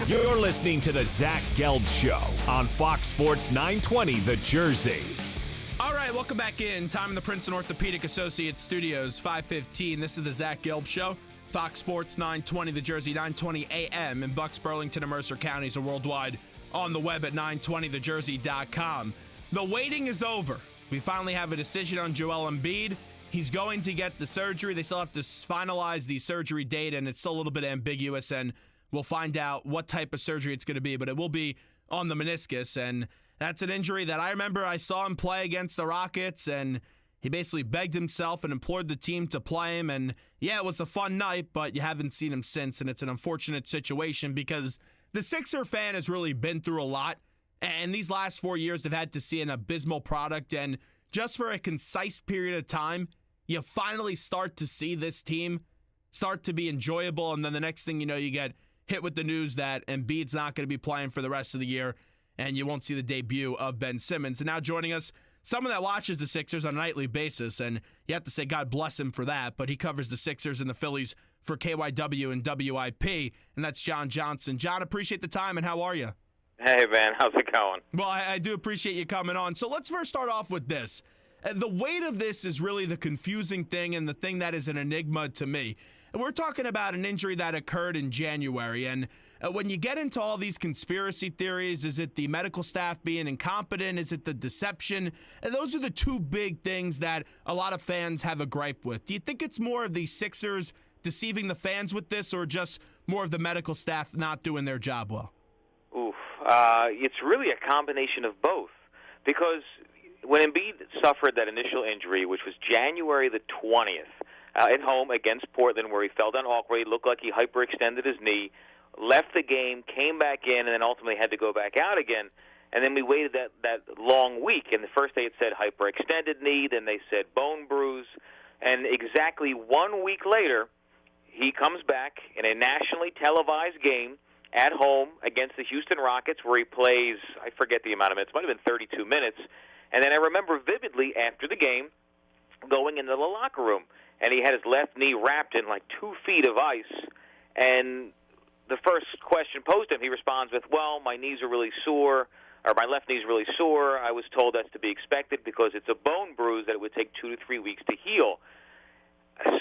You're listening to the Zach Gelb Show on Fox Sports 920 The Jersey. All right, welcome back in. Time in the Princeton Orthopedic Associates Studios, 5:15. This is the Zach Gelb Show. Fox Sports 920 The Jersey, 920 a.m. in Bucks, Burlington, and Mercer counties, or worldwide on the web at 920thejersey.com. The waiting is over. We finally have a decision on Joel Embiid. He's going to get the surgery. They still have to finalize the surgery date, and it's still a little bit ambiguous, and we'll find out what type of surgery it's going to be, but it will be on the meniscus, and that's an injury that I remember I saw him play against the Rockets, and he basically begged himself and implored the team to play him, and yeah, it was a fun night, but you haven't seen him since, and it's an unfortunate situation because the Sixer fan has really been through a lot, and these last 4 years they've had to see an abysmal product, and just for a concise period of time, you finally start to see this team start to be enjoyable, and then the next thing you know, you get hit with the news that Embiid's not going to be playing for the rest of the year, and you won't see the debut of Ben Simmons. And now joining us, someone that watches the Sixers on a nightly basis, and you have to say God bless him for that, but he covers the Sixers and the Phillies for KYW and WIP, and that's Jon Johnson. John, appreciate the time, and how are you? Hey, man, how's it going? Well, I do appreciate you coming on. So let's first start off with this. The weight of this is really the confusing thing and the thing that is an enigma to me. And we're talking about an injury that occurred in January, and when you get into all these conspiracy theories, is it the medical staff being incompetent? Is it the deception? And those are the two big things that a lot of fans have a gripe with. Do you think it's more of the Sixers deceiving the fans with this, or just more of the medical staff not doing their job well? Oof. It's really a combination of both. Because when Embiid suffered that initial injury, which was January the 20th, at home against Portland, where he fell down awkwardly, looked like he hyperextended his knee, left the game, came back in, and then ultimately had to go back out again. And then we waited that long week. And the first day it said hyperextended knee, then they said bone bruise. And exactly 1 week later, he comes back in a nationally televised game at home against the Houston Rockets, where he plays, I forget the amount of minutes, it might have been 32 minutes. And then I remember vividly after the game going into the locker room, and he had his left knee wrapped in like 2 feet of ice. And the first question posed to him, he responds with, well, my knees are really sore, or my left knee's really sore. I was told that's to be expected because it's a bone bruise that it would take 2 to 3 weeks to heal.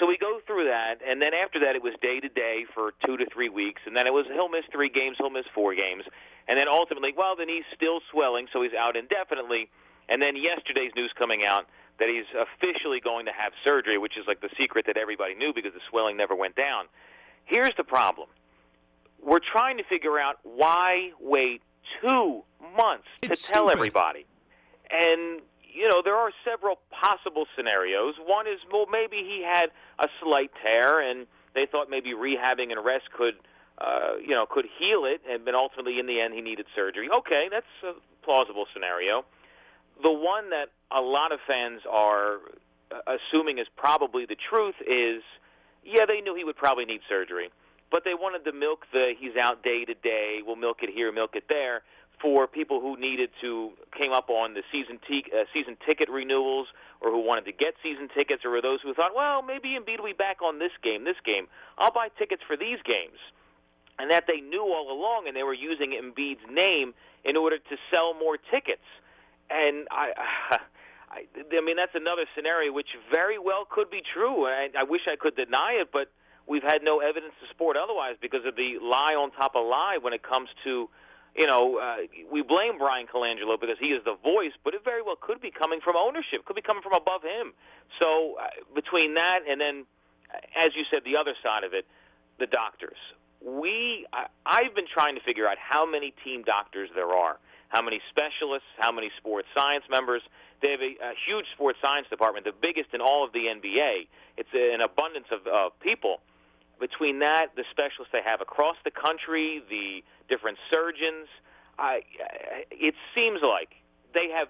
So we go through that, and then after that it was day-to-day for 2 to 3 weeks, and then it was he'll miss 3 games, he'll miss 4 games. And then ultimately, well, the knee's still swelling, so he's out indefinitely. And then yesterday's news coming out that he's officially going to have surgery, which is like the secret that everybody knew because the swelling never went down. Here's the problem. We're trying to figure out why wait 2 months to tell everybody. And, you know, there are several possible scenarios. One is, well, maybe he had a slight tear, and they thought maybe rehabbing and rest could heal it, and then ultimately in the end he needed surgery. Okay, that's a plausible scenario. The one that a lot of fans are assuming is probably the truth is, yeah, they knew he would probably need surgery, but they wanted to milk the he's out day to day, we'll milk it here, milk it there, for people who came up on the season ticket renewals, or who wanted to get season tickets, or those who thought, well, maybe Embiid will be back on this game. I'll buy tickets for these games. And that they knew all along, and they were using Embiid's name in order to sell more tickets. And I mean, that's another scenario which very well could be true. I wish I could deny it, but we've had no evidence to support otherwise because of the lie on top of lie when it comes to, we blame Brian Colangelo because he is the voice, but it very well could be coming from ownership, could be coming from above him. So between that and then, as you said, the other side of it, the doctors. I've been trying to figure out how many team doctors there are. How many specialists, how many sports science members. They have a huge sports science department, the biggest in all of the NBA. It's an abundance of people. Between that, the specialists they have across the country, the different surgeons, it seems like they have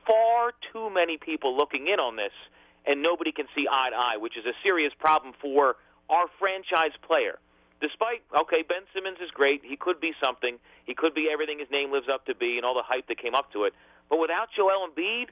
far too many people looking in on this, and nobody can see eye to eye, which is a serious problem for our franchise player. Despite, Ben Simmons is great. He could be something. He could be everything his name lives up to be and all the hype that came up to it. But without Joel Embiid,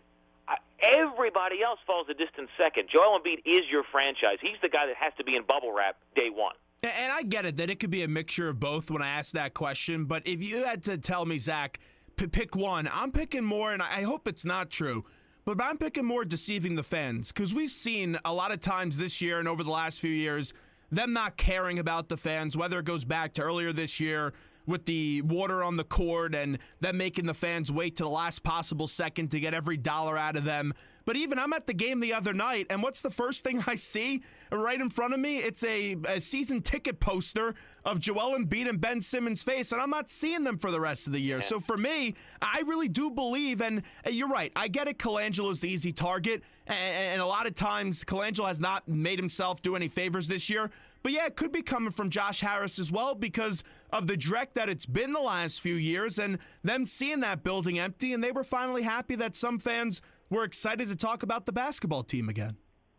everybody else falls a distant second. Joel Embiid is your franchise. He's the guy that has to be in bubble wrap day one. And I get it that it could be a mixture of both when I ask that question, but if you had to tell me, Zach, pick one, I'm picking more, and I hope it's not true, but I'm picking more deceiving the fans, because we've seen a lot of times this year and over the last few years them not caring about the fans, whether it goes back to earlier this year with the water on the court and them making the fans wait to the last possible second to get every dollar out of them. But even I'm at the game the other night, and what's the first thing I see right in front of me? It's a season ticket poster of Joel Embiid and Ben Simmons' face, and I'm not seeing them for the rest of the year. So for me, I really do believe, and you're right, I get it, Colangelo's the easy target, and a lot of times Colangelo has not made himself do any favors this year. But yeah, it could be coming from Josh Harris as well because of the dreck that it's been the last few years and them seeing that building empty, and they were finally happy that some fans were excited to talk about the basketball team again.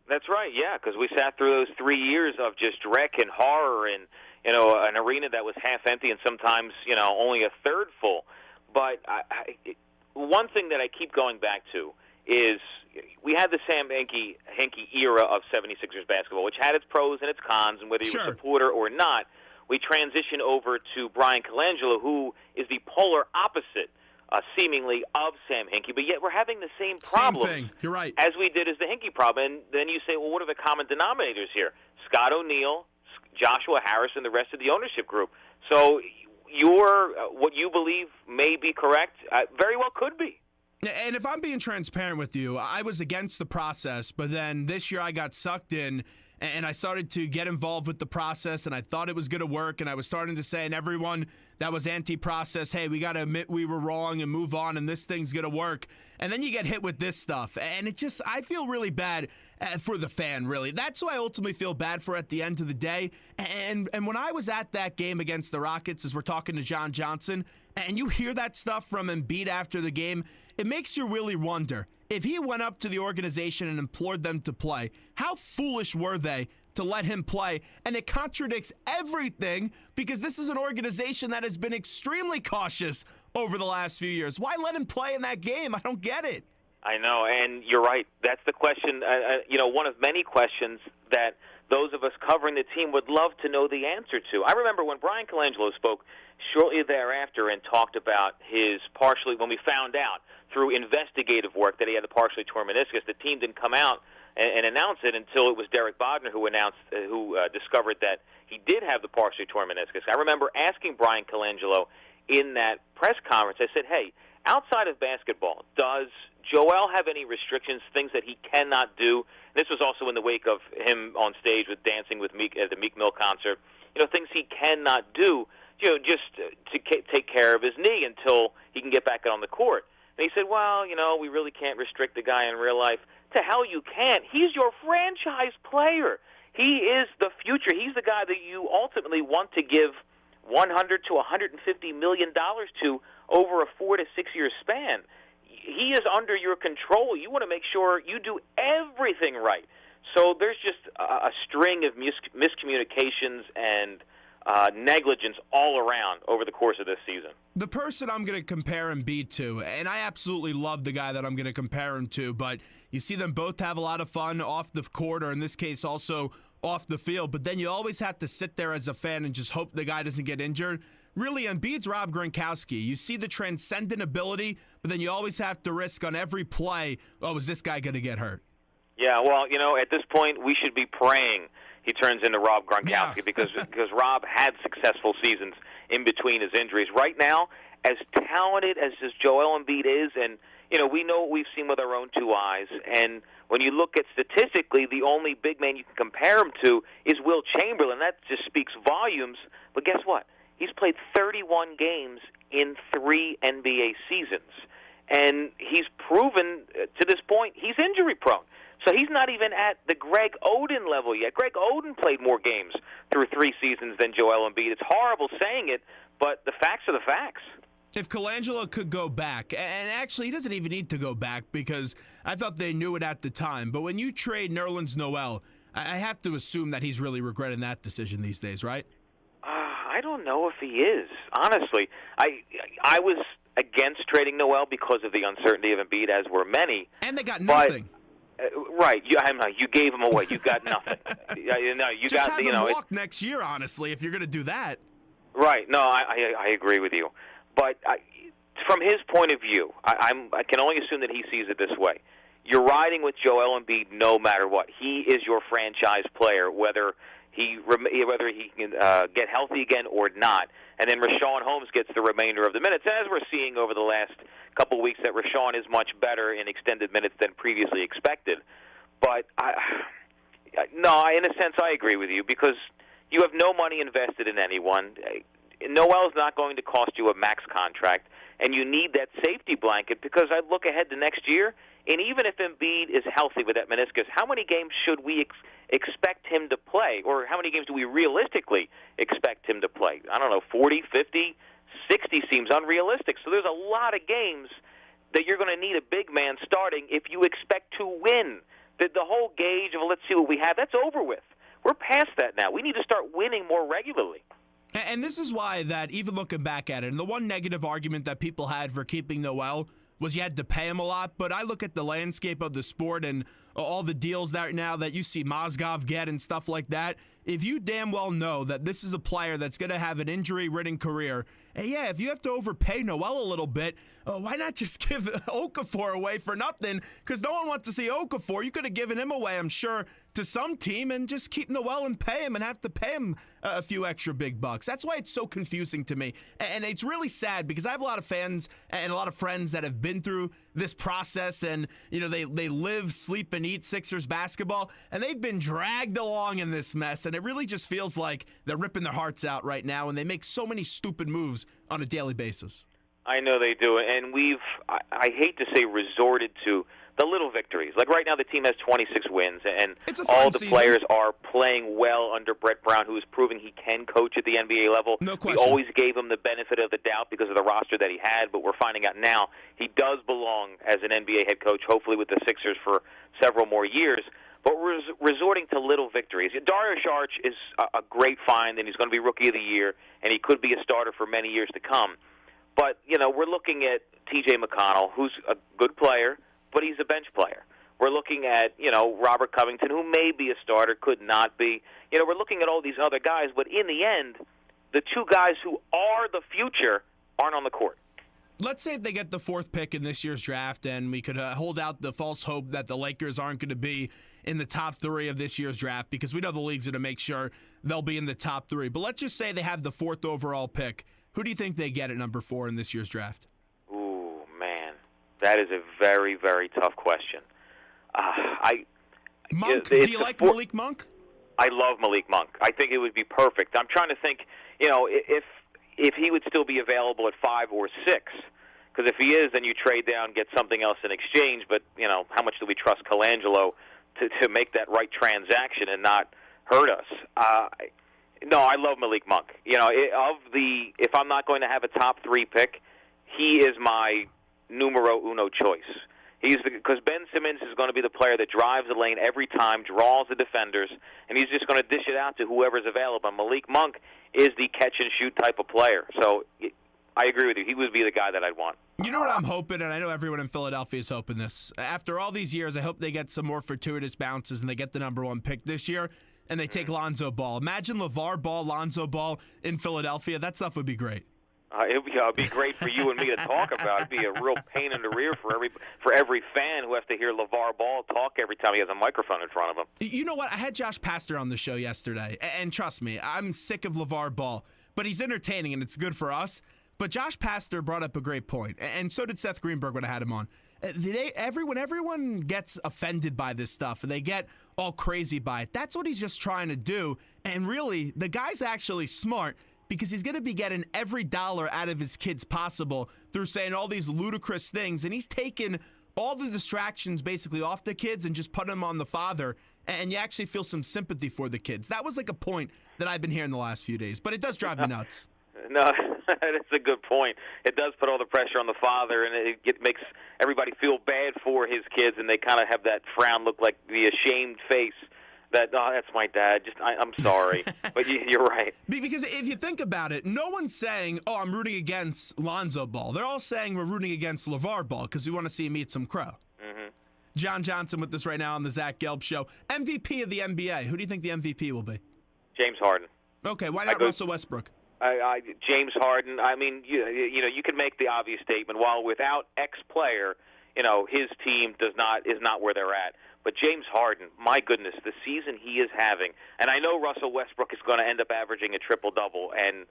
That's right, yeah, because we sat through those 3 years of just dreck and horror and, an arena that was half empty and sometimes, only a third full. But one thing that I keep going back to is we had the Sam Hinkie era of 76ers basketball, which had its pros and its cons, and whether you were a supporter or not, we transition over to Brian Colangelo, who is the polar opposite, seemingly, of Sam Hinkie, but yet we're having the same problems. Same thing. You're right. As we did as the Hinkie problem. And then you say, well, what are the common denominators here? Scott O'Neal, Joshua Harris, and the rest of the ownership group. So what you believe may be correct, very well could be. And if I'm being transparent with you, I was against the process, but then this year I got sucked in and I started to get involved with the process, and I thought it was going to work, and I was starting to say, and everyone that was anti-process, hey, we got to admit we were wrong and move on, and this thing's going to work. And then you get hit with this stuff, and I feel really bad for the fan, really. That's who I ultimately feel bad for at the end of the day. And when I was at that game against the Rockets, as we're talking to Jon Johnson, and you hear that stuff from Embiid after the game, it makes you really wonder, if he went up to the organization and implored them to play, how foolish were they to let him play? And it contradicts everything because this is an organization that has been extremely cautious over the last few years. Why let him play in that game? I don't get it. I know, and you're right. That's the question, one of many questions that those of us covering the team would love to know the answer to. I remember when Brian Colangelo spoke shortly thereafter and talked about when we found out through investigative work that he had the partially torn meniscus, the team didn't come out and announce it until it was Derek Bodner who discovered that he did have the partially torn meniscus. I remember asking Brian Colangelo in that press conference, I said, hey, outside of basketball, does Joel have any restrictions, things that he cannot do? And this was also in the wake of him on stage with dancing with Meek at the Meek Mill concert. Things he cannot do, just to take care of his knee until he can get back out on the court. And he said, well, we really can't restrict the guy in real life. To hell you can't. He's your franchise player. He is the future. He's the guy that you ultimately want to give $100 to $150 million to over a 4 to 6 year span. He is under your control. You want to make sure you do everything right. So there's just a string of miscommunications and negligence all around over the course of this season. The person I'm going to compare Embiid to, and I absolutely love the guy that I'm going to compare him to, but you see them both have a lot of fun off the court, or in this case also off the field, but then you always have to sit there as a fan and just hope the guy doesn't get injured. Really, Embiid's Rob Gronkowski. You see the transcendent ability, but then you always have to risk on every play, is this guy going to get hurt? Yeah, well, at this point we should be praying he turns into Rob Gronkowski because Rob had successful seasons in between his injuries. Right now, as talented as Joel Embiid is, and we know what we've seen with our own two eyes, and when you look at statistically, the only big man you can compare him to is Will Chamberlain. That just speaks volumes. But guess what? He's played 31 games in 3 NBA seasons, and he's proven to this point he's injury-prone. So he's not even at the Greg Oden level yet. Greg Oden played more games through 3 seasons than Joel Embiid. It's horrible saying it, but the facts are the facts. If Colangelo could go back, and actually he doesn't even need to go back because I thought they knew it at the time, but when you trade Nerlens Noel, I have to assume that he's really regretting that decision these days, right? I don't know if he is, honestly. I was against trading Noel because of the uncertainty of Embiid, as were many. And they got nothing. Right. You gave him away. You got nothing. You Just got have him walk next year, honestly, if you're going to do that. Right. No, I agree with you. But from his point of view, I can only assume that he sees it this way. You're riding with Joel Embiid no matter what. He is your franchise player, whether he can get healthy again or not. And then Rashawn Holmes gets the remainder of the minutes. And as we're seeing over the last couple of weeks, that Rashawn is much better in extended minutes than previously expected. But no, in a sense, I agree with you because you have no money invested in anyone. Noel is not going to cost you a max contract, and you need that safety blanket because I look ahead to next year, and even if Embiid is healthy with that meniscus, how many games should we expect him to play, or how many games do we realistically expect him to play? I don't know, 40, 50, 60 seems unrealistic. So there's a lot of games that you're going to need a big man starting if you expect to win. The whole gauge of let's see what we have, that's over with. We're past that now. We need to start winning more regularly. And this is why that, even looking back at it, and the one negative argument that people had for keeping Noel was you had to pay him a lot, but I look at the landscape of the sport and all the deals that now that you see Mozgov get and stuff like that. If you damn well know that this is a player that's going to have an injury-ridden career, and yeah, if you have to overpay Noel a little bit, why not just give Okafor away for nothing? Because no one wants to see Okafor. You could have given him away, I'm sure, to some team and just keep Noel and pay him and have to pay him a few extra big bucks. That's why it's so confusing to me. And it's really sad because I have a lot of fans and a lot of friends that have been through this process and, you know, they live, sleep, and eat Sixers basketball, and they've been dragged along in this mess, and it really just feels like they're ripping their hearts out right now, and they make so many stupid moves on a daily basis. I know they do, and I hate to say resorted to the little victories. Like right now the team has 26 wins, and all the players are playing well under Brett Brown, who is proving he can coach at the NBA level. No question. We always gave him the benefit of the doubt because of the roster that he had, but we're finding out now he does belong as an NBA head coach, hopefully with the Sixers for several more years. But we're resorting to little victories. Dario Saric is a great find, and he's going to be Rookie of the Year, and he could be a starter for many years to come. But, you know, we're looking at T.J. McConnell, who's a good player, but he's a bench player. We're looking at, you know, Robert Covington, who may be a starter, could not be. You know, we're looking at all these other guys, but in the end, the two guys who are the future aren't on the court. Let's say if they get the fourth pick in this year's draft, and we could hold out the false hope that the Lakers aren't going to be in the top three of this year's draft, because we know the league's going to make sure they'll be in the top three. But let's just say they have the fourth overall pick. Who do you think they get at number 4 in this year's draft? Ooh, man. That is a very, very tough question. Monk? Do you like Malik Monk? I love Malik Monk. I think it would be perfect. I'm trying to think, you know, if he would still be available at 5 or 6. Because if he is, then you trade down, get something else in exchange. But, you know, how much do we trust Colangelo to make that right transaction and not hurt us? No, I love Malik Monk. You know, if I'm not going to have a top 3 pick, he is my numero uno choice. Because Ben Simmons is going to be the player that drives the lane every time, draws the defenders, and he's just going to dish it out to whoever's available. And Malik Monk is the catch-and-shoot type of player. So I agree with you. He would be the guy that I'd want. You know what I'm hoping, and I know everyone in Philadelphia is hoping this. After all these years, I hope they get some more fortuitous bounces and they get the number 1 pick this year, and they take Lonzo Ball. Imagine LeVar Ball, Lonzo Ball in Philadelphia. That stuff would be great. It would be great for you and me to talk about. It'd be a real pain in the rear for every fan who has to hear LeVar Ball talk every time he has a microphone in front of him. You know what? I had Josh Pastner on the show yesterday, and trust me, I'm sick of LeVar Ball, but he's entertaining and it's good for us. But Josh Pastner brought up a great point, and so did Seth Greenberg when I had him on. Everyone gets offended by this stuff, and they get all crazy by it. That's what he's just trying to do, and really, the guy's actually smart, because he's going to be getting every dollar out of his kids possible through saying all these ludicrous things, and he's taken all the distractions basically off the kids and just put them on the father, and you actually feel some sympathy for the kids. That was like a point that I've been hearing the last few days, but it does drive me nuts. No, that's a good point. It does put all the pressure on the father, and it makes everybody feel bad for his kids, and they kind of have that frown look like the ashamed face. That's my dad. I'm sorry. But you're right. Because if you think about it, no one's saying, I'm rooting against Lonzo Ball. They're all saying we're rooting against LeVar Ball because we want to see him eat some crow. Mm-hmm. Jon Johnson with us right now on the Zach Gelb Show. MVP of the NBA. Who do you think the MVP will be? James Harden. Okay, why not Russell Westbrook? James Harden. I mean, you can make the obvious statement. While without X player, his team is not where they're at. But James Harden, my goodness, the season he is having, and I know Russell Westbrook is going to end up averaging a triple-double, and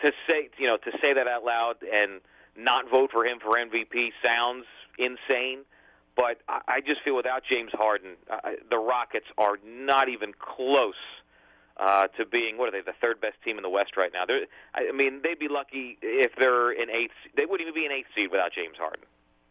to say that out loud and not vote for him for MVP sounds insane. But I just feel without James Harden, the Rockets are not even close to being, what are they, the third best team in the West right now. They'd be lucky if they're in eighth. They wouldn't even be an eighth seed without James Harden.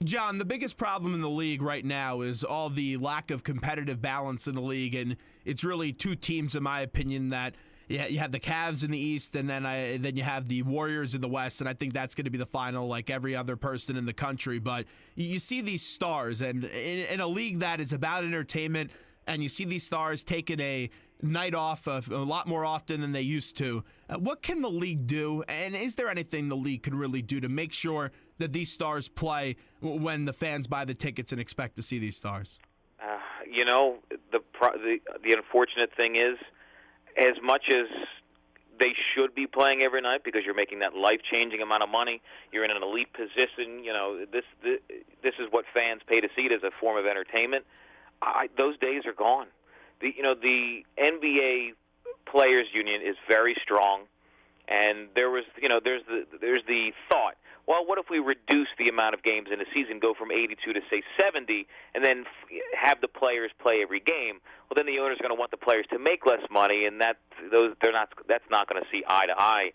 John, the biggest problem in the league right now is all the lack of competitive balance in the league, and it's really two teams, in my opinion, that you have the Cavs in the East, and then you have the Warriors in the West, and I think that's going to be the final like every other person in the country. But you see these stars, and in a league that is about entertainment, and you see these stars taking a night off a lot more often than they used to. What can the league do, and is there anything the league could really do to make sure that these stars play when the fans buy the tickets and expect to see these stars? The unfortunate thing is, as much as they should be playing every night because you're making that life-changing amount of money, you're in an elite position. This is what fans pay to see it as a form of entertainment. Those days are gone. The NBA Players Union is very strong, and there's the thought, well, what if we reduce the amount of games in a season, go from 82 to, say, 70, and then have the players play every game? Well, then the owner's going to want the players to make less money, and that's not going to see eye to eye.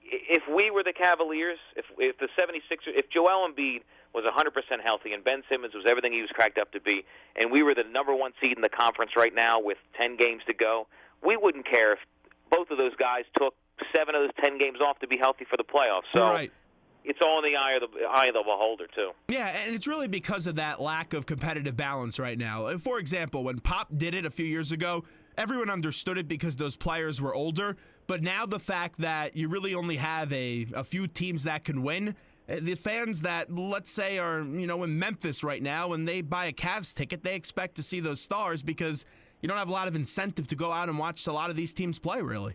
If we were the Cavaliers, if the 76ers, if Joel Embiid was 100% healthy and Ben Simmons was everything he was cracked up to be, and we were the number one seed in the conference right now with 10 games to go, we wouldn't care if both of those guys took 7 of those 10 games off to be healthy for the playoffs. So right. It's all in the eye of the beholder, too. Yeah, and it's really because of that lack of competitive balance right now. For example, when Pop did it a few years ago, everyone understood it because those players were older. But now the fact that you really only have a few teams that can win, the fans that, let's say, are in Memphis right now and they buy a Cavs ticket, they expect to see those stars because you don't have a lot of incentive to go out and watch a lot of these teams play, really.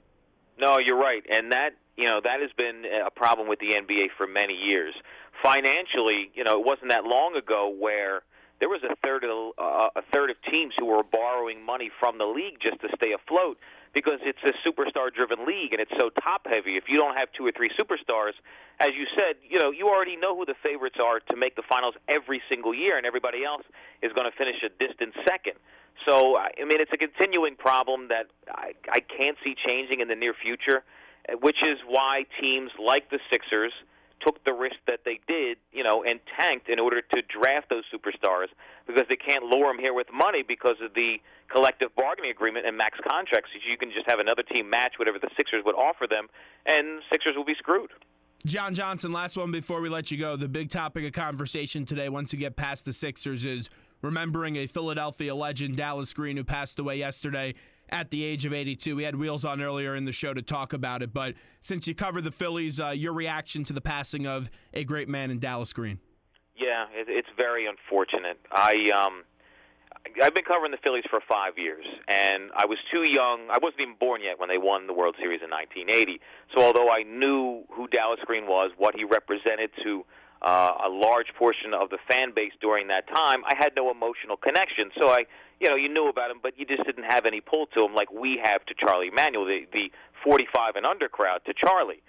No, you're right, and that has been a problem with the NBA for many years. Financially, it wasn't that long ago where there was a third of teams who were borrowing money from the league just to stay afloat because it's a superstar-driven league and it's so top-heavy. If you don't have 2 or 3 superstars, as you said, you already know who the favorites are to make the finals every single year, and everybody else is going to finish a distant second. So, it's a continuing problem that I can't see changing in the near future, which is why teams like the Sixers took the risk that they did, and tanked in order to draft those superstars because they can't lure them here with money because of the collective bargaining agreement and max contracts. So you can just have another team match whatever the Sixers would offer them, and Sixers will be screwed. Jon Johnson, last one before we let you go. The big topic of conversation today, once you get past the Sixers, is remembering a Philadelphia legend, Dallas Green, who passed away yesterday at the age of 82. We had Wheels on earlier in the show to talk about it, but since you covered the Phillies, your reaction to the passing of a great man in Dallas Green? Yeah, it's very unfortunate. I've been covering the Phillies for 5 years, and I was too young. I wasn't even born yet when they won the World Series in 1980. So although I knew who Dallas Green was, what he represented to a large portion of the fan base during that time, I had no emotional connection. So you knew about him, but you just didn't have any pull to him like we have to Charlie Emanuel, the 45 and under crowd to Charlie.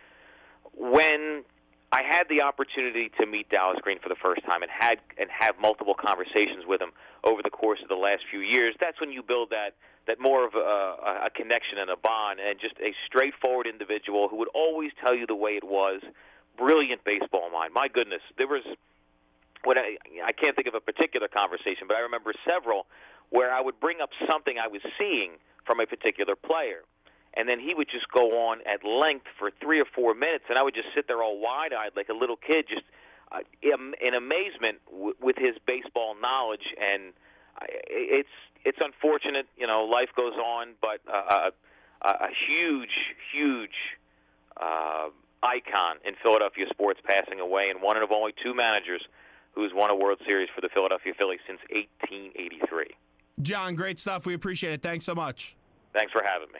When I had the opportunity to meet Dallas Green for the first time and have multiple conversations with him over the course of the last few years, that's when you build that more of a connection and a bond, and just a straightforward individual who would always tell you the way it was. Brilliant baseball mind. My goodness, there was I can't think of a particular conversation, but I remember several where I would bring up something I was seeing from a particular player, and then he would just go on at length for 3 or 4 minutes, and I would just sit there all wide-eyed like a little kid, just in amazement with his baseball knowledge. And it's unfortunate, life goes on, but a huge icon in Philadelphia sports passing away, and one of only 2 managers who's won a World Series for the Philadelphia Phillies since 1883. Jon, great stuff. We appreciate it. Thanks so much. Thanks for having me.